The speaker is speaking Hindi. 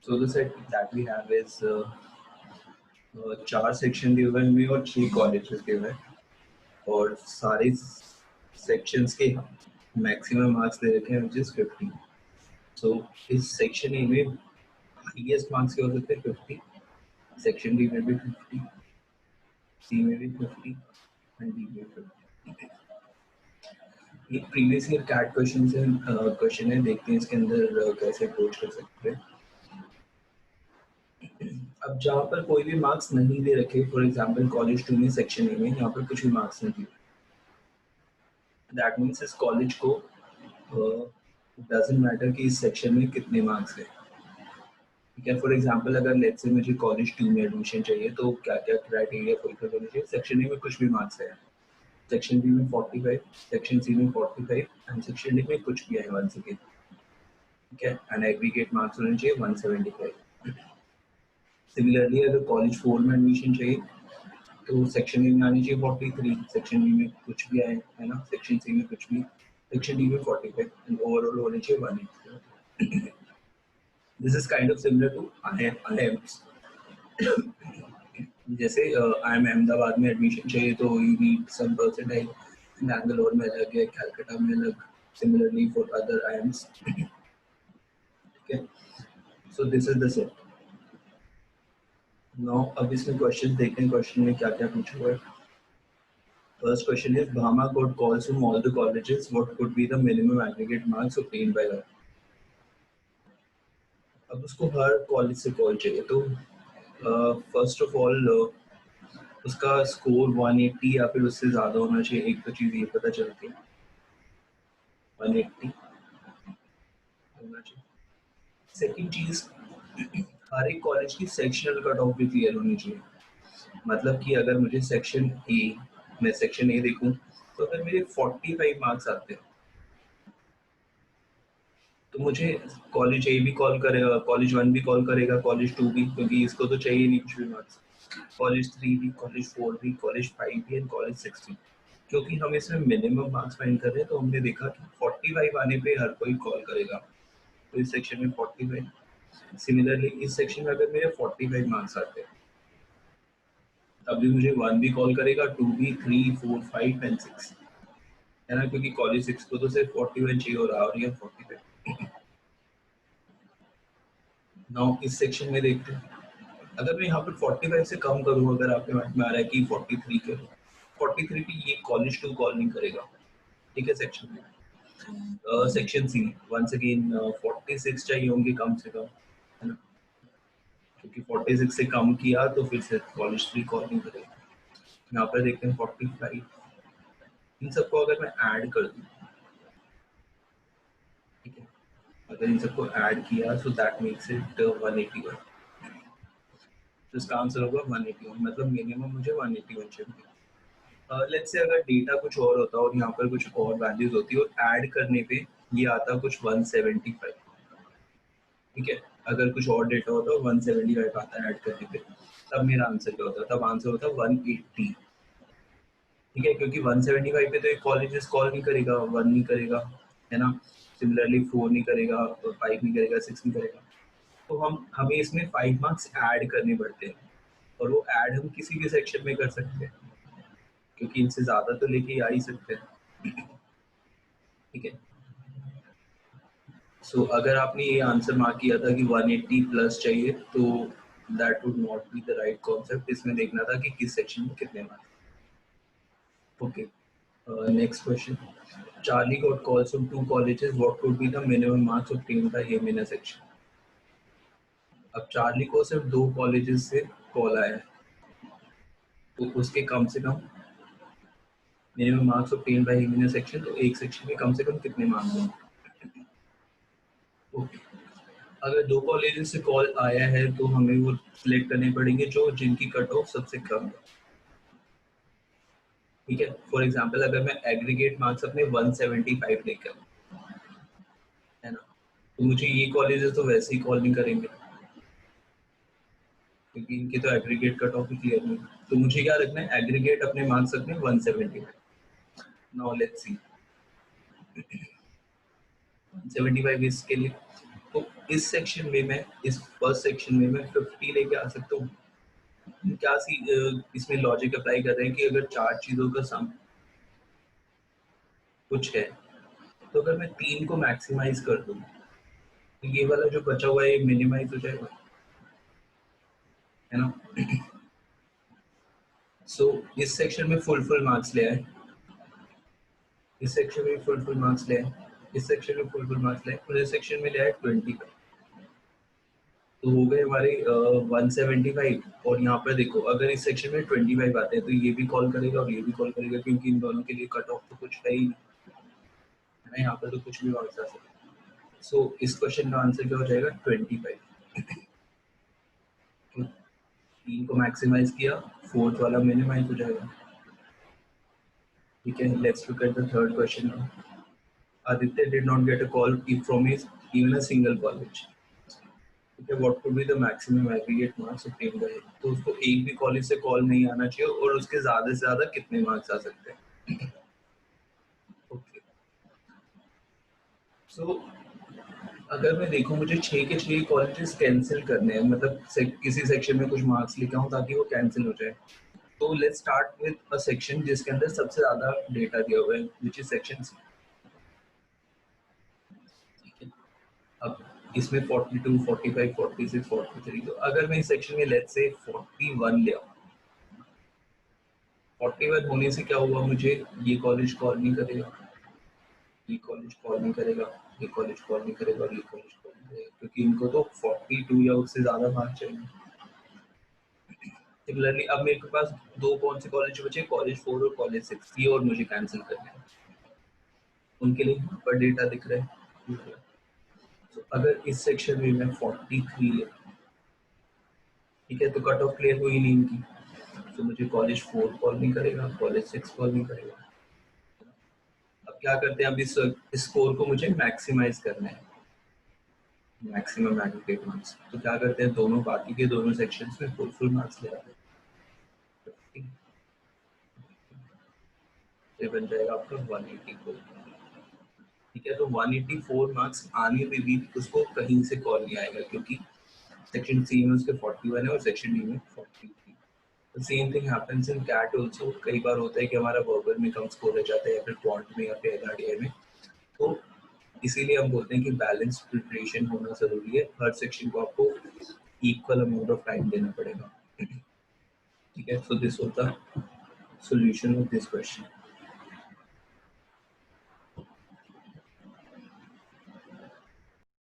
So the set that we have is 4 section दिए हुए हैं हमें और 6 कॉलेजेस दिए हुए हैं और सारे सेक्शंस के मैक्सिमम मार्क्स दे रखे हैं which is 50. So इस सेक्शन ए में हाईएस्ट मार्क्स क्या हो सकते हैं 50, सेक्शन डी में भी 50, सी में भी 50 एंड डी में 50. एक प्रीवियस ईयर कैट क्वेश्चन है, देखते हैं इसके अंदर कैसे अप्रोच कर सकते हैं. अब जहाँ पर कोई भी मार्क्स नहीं दे रखे, फॉर एग्जांपल कॉलेज 2 में सेक्शन ए में यहाँ पर कुछ भी मार्क्स नहीं दिए, दैट मीन्स इस कॉलेज को डजंट मैटर कि इस सेक्शन में कितने मार्क्स है. ठीक है, फॉर एग्जांपल अगर लेट्स से मुझे कॉलेज 2 में एडमिशन चाहिए तो क्या क्या क्राइटेरिया फुलफिल होने चाहिए. सेक्शन ए में कुछ भी मार्क्स है, सेक्शन बी में 45, सेक्शन सी में 45 एंड सेक्शन डी में कुछ भी है 1 सेकेंड. ठीक है, एंड एग्रीगेट मार्क्स होने चाहिए 175. सिमिलरली अगर कॉलेज 4 में एडमिशन चाहिए तो सेक्शन ए में आनी चाहिए 43, सेक्शन बी में कुछ भी आए है ना, सेक्शन सी में कुछ भी, सेक्शन डी में 45 एंड ओवरऑल होने चाहिए 180. This is kind of similar to IIMs. जैसे IIM अहमदाबाद में एडमिशन चाहिए तो you need some percentile, Bangalore में अलग है, कलकत्ता में अलग, सिमिलरली फॉर अदर IIMs. ठीक है, so this is the set. Now अब इसमें क्वेश्चन देखते हैं, क्वेश्चन में क्या क्या पूछा हुआ है. First question is Bahama got calls from all the colleges. What could be the minimum aggregate marks obtained by her? अब उसको हर कॉलेज से कॉल चाहिए तो फर्स्ट ऑफ ऑल उसका स्कोर 180 या फिर उससे ज़्यादा होना चाहिए. एक तो चीज़ ये पता चलती है 180 होना चाहिए. सेकंड चीज़, हर एक कॉलेज की सेक्शनल कट ऑफ भी क्लियर होनी चाहिए. मतलब कि अगर मुझे सेक्शन ए, मैं सेक्शन ए देखूं तो अगर मेरे 45 मार्क्स आते हैं तो मुझे कॉलेज ए भी कॉल करेगा, कॉलेज 1 भी कॉल करेगा, कॉलेज 2 भी, क्योंकि इसको तो चाहिए नहीं कुछ भी मार्क्स, कॉलेज 3 भी, कॉलेज 4 भी, कॉलेज 5 भी एंड कॉलेज 6 भी. क्योंकि हम इसमें मिनिमम मार्क्स फाइंड कर रहे हैं तो हमने देखा कि 45 आने पे हर कोई कॉल करेगा. तो इस सेक्शन में 45. सिमिलरली इस सेक्शन में अगर मेरे 45 मार्क्स आते हैं तब भी मुझे 1 भी कॉल करेगा, 2 भी, 3, 4, 5 एंड 6 है ना, क्योंकि कॉलेज 6 को तो सिर्फ 41 चाहिए और यहाँ 45. नाउ इस सेक्शन में देखते हैं, अगर मैं यहाँ पर 45 से कम करूँ, अगर आपके माइंड में आ रहा है कि 43 करूँ, 43 पे ये कॉलेज 2 कॉल नहीं करेगा. ठीक है, सेक्शन में सेक्शन सी वंस अगेन 46 चाहिए होंगे कम से कम, है ना, क्योंकि 46 से कम किया तो फिर से कॉलेज 3 कॉल नहीं करेगा. यहाँ पर देखते हैं 45. इन सबको अगर मैं ऐड कर दूँ, ठीक है, अगर इन सबको ऐड किया सो दैट मेक्स इट 181. तो इसका आंसर होगा 181, मतलब मिनिमम मुझे 181 चाहिए. लेट्स से अगर डेटा कुछ और होता और यहाँ पर कुछ और वैल्यूज होती और ऐड करने पे ये आता कुछ 175. ठीक है, अगर कुछ और डेटा होता 175 आता ऐड करने पे, तब मेरा आंसर क्या होता, तब आंसर होता 180. ठीक है, क्योंकि 175 पे तो एक कॉलेज कॉल नहीं करेगा, 1 नहीं करेगा, है ना, सिमिलरली 4 नहीं करेगा, 5 नहीं करेगा, 6 नहीं करेगा. तो हमें इसमें 5 मार्क्स ऐड करने पड़ते हैं और वो ऐड हम किसी भी सेक्शन में कर सकते हैं क्योंकि इनसे ज्यादा तो लेके आ ही सकते हैं. ठीक है, सो अगर आपने ये आंसर मार्क किया था कि 180 प्लस चाहिए तो that would not be the right concept. इसमें देखना था कि किस सेक्शन में कितने marks. Okay, next question. Charlie got calls from 2 colleges. What would be the minimum marks obtained by him in a section? अब चार्ली को सिर्फ 2 कॉलेजेस से कॉल आया है तो उसके कम से कम minimum marks obtain by him in a section, तो एक सेक्शन में कम से कम कितने मार्क्स होंगे. ओके, अगर 2 कॉलेजेस से कॉल आया है तो हमें वो सिलेक्ट करने पड़ेंगे जो जिनकी कट ऑफ सबसे कम है. ठीक है, फॉर एग्जांपल अगर मैं एग्रीगेट मार्क्स अपने 175 लेकर, है ना, तो मुझे ये कॉलेजेस तो वैसे ही कॉल नहीं करेंगे क्योंकि इनकी तो एग्रीगेट कट ऑफ ही क्लियर नहीं. तो मुझे क्या रखना है, एग्रीगेट अपने मार्क्स रखने 175. नाउ लेट्स सी 175 इसके लिए तो इस सेक्शन में मैं इस फर्स्ट सेक्शन में मैं 50 लेके आ सकता हूँ। क्या इसमें लॉजिक अप्लाई कर रहे हैं कि अगर 4 चीजों का सम कुछ है, तो अगर मैं 3 को मैक्सिमाइज कर दूं, तो ये वाला जो बचा हुआ है मिनिमाइज हो जाएगा, है ना। सो इस सेक्शन में फुल मार्क्स ले आए, इस सेक्शन में फुल मार्क्स ले आए, इस सेक्शन में फुल मार्क्स ले आए, और इस सेक्शन में ले आए 20 का। तो हो गए हमारे 175। और यहाँ पर देखो अगर इस सेक्शन में 25 आते हैं तो ये भी कॉल करेगा और ये भी कॉल करेगा, क्योंकि इन दोनों के लिए कट ऑफ तो कुछ है ही नहीं, है ना। यहाँ पर तो कुछ भी मार्क्स आ सकते हैं। सो इस क्वेश्चन का आंसर क्या हो जाएगा? 25। तो 3 को मैक्सिमाइज किया, फोर्थ वाला मिनिमाइज हो जाएगा। ठीक है, let's look at the third question now. Aditya did not get a call from his even a single college. Okay, what could be the maximum aggregate marks obtained by him? तो उसको एक भी कॉलेज से कॉल नहीं आना चाहिए, और उसके ज्यादा से ज्यादा कितने मार्क्स आ सकते हैं? ओके, सो अगर मैं देखूं मुझे 6 के 6 कॉलेजेस कैंसिल करने हैं, मतलब किसी सेक्शन में कुछ मार्क्स लिखा हूं ताकि वो कैंसिल हो जाए। तो let's start with a section जिसके अंदर सबसे ज्यादा डेटा दिया हुआ है, व्हिच इज सेक्शन सी। ठीक है, अब इसमें 42, 45, 46, 43, तो अगर मैं इस सेक्शन में लेट्स से 41 ले आऊं, 41 होने से क्या हुआ, मुझे ये कॉलेज कॉल नहीं करेगा, ये कॉलेज कॉल नहीं करेगा, ये कॉलेज कॉल नहीं करेगा, और ये कॉलेज कॉल नहीं करेगा, क्योंकि इनको तो 42 या उससे ज्यादा मार्क्स चाहिए। सिमिलरली अब मेरे पास दो कौन से कॉलेज बचे, कॉलेज 4 और कॉलेज 6, ये और मुझे कैंसिल करना है। उनके लिए यहाँ पर डेटा दिख रहा है। तो अगर इस सेक्शन में मैं 43 ले, ठीक है, तो कट ऑफ क्लियर हुई नहीं इनकी, तो मुझे कॉलेज 4 कॉल नहीं करेगा, कॉलेज 6 कॉल नहीं करेगा। अब क्या करते हैं, अब इस स्कोर को मुझे मैक्सिमाइज करना है, मैक्सिमम एग्रीगेट मार्क्स। तो क्या करते हैं, दोनों बाकी के दोनों सेक्शंस में फुल मार्क्स ले आते हैं। ये बन जाएगा आपका 184। ठीक है, तो 184 मार्क्स आने पे भी उसको कहीं से कॉल नहीं आएगा, क्योंकि सेक्शन सी में उसके 41 है और सेक्शन डी में 43। तो same thing happens in CAT also. कई बार होता है कि हमारा वर्बल में कम स्कोर रह जाता है, या फिर क्वांट में, या फिर एलआरडीआई में। तो इसीलिए हम बोलते हैं कि बैलेंस प्रिपरेशन होना जरूरी है, हर सेक्शन को आपको इक्वल अमाउंट ऑफ टाइम देना पड़ेगा। ठीक है, so this was the solution of this question.